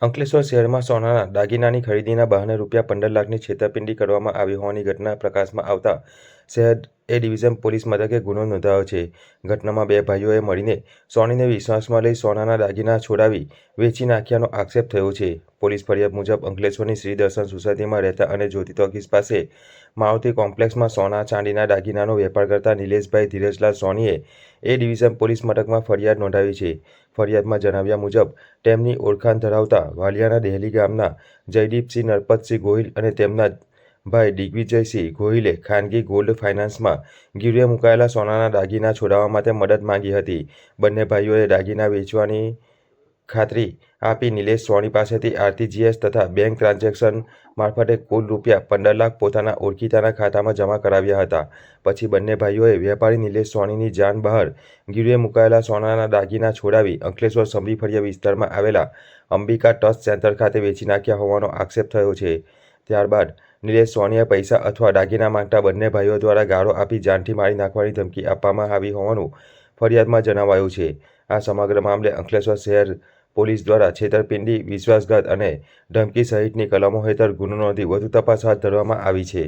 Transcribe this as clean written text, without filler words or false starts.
અંકલેશ્વર શહેરમાં સોનાના દાગીનાની ખરીદીના બહાને ₹15 લાખની છેતરપિંડી કરવામાં આવી હોવાની ઘટના પ્રકાશમાં આવતા શહેર એ ડિવિઝન પોલીસ મથકે ગુનો નોંધાયો છે. ઘટનામાં બે ભાઈઓએ મળીને સોનીને વિશ્વાસમાં લઈ સોનાના દાગીના છોડાવી વેચી નાખ્યાનો આક્ષેપ થયો છે. પોલીસ ફરિયાદ મુજબ અંકલેશ્વરની શ્રી દર્શન સોસાયટીમાં રહેતા અને જ્યોતિ ટોકીઝ પાસે મારુતિ કોમ્પ્લેક્સમાં સોના ચાંદીના દાગીનાનો વેપાર કરતા નિલેશભાઈ ધીરજલાલ સોનીએ એ ડિવિઝન પોલીસ મથકમાં ફરિયાદ નોંધાવી છે. ફરિયાદમાં જણાવ્યા મુજબ તેમની ઓળખાણ ધરાવતા વાલિયાના દહેલી ગામના જયદીપસિંહ નરપતસિંહ ગોહિલ અને તેમના ભાઈ દિગ્વિજયસિંહ ગોહિલે ખાનગી ગોલ્ડ ફાઇનાન્સમાં ગીરવે મુકાયેલા સોનાના દાગીના છોડાવવા માટે મદદ માંગી હતી. બંને ભાઈઓએ દાગીના વેચવાની ખાતરી આપી નિલેશ સોની પાસેથી આરટીજીએસ તથા બેંક ટ્રાન્ઝેક્શન મારફતે કુલ ₹15 લાખ પોતાના ઓળખીતાના ખાતામાં જમા કરાવ્યા હતા. પછી બંને ભાઈઓએ વેપારી નિલેશ સોનીની જાન બહાર ગીરવે મુકાયેલા સોનાના દાગીના છોડાવી અંકલેશ્વર સમરી ફળિયા વિસ્તારમાં આવેલા અંબિકા ટ્રસ્ટ સેન્ટર ખાતે વેચી નાખ્યા હોવાનો આક્ષેપ થયો છે. ત્યારબાદ નિલેશ સોનીએ પૈસા અથવા દાગીના માંગતા બંને ભાઈઓ દ્વારા ગાળો આપી જાનથી મારી નાખવાની ધમકી આપવામાં આવી હોવાનું ફરિયાદમાં જણાવાયું છે. આ સમગ્ર મામલે અંકલેશ્વર શહેર પોલીસ દ્વારા છેતરપિંડી, વિશ્વાસઘાત અને ધમકી સહિતની કલમો હેઠળ ગુનો નોંધી વધુ તપાસ હાથ ધરવામાં આવી છે.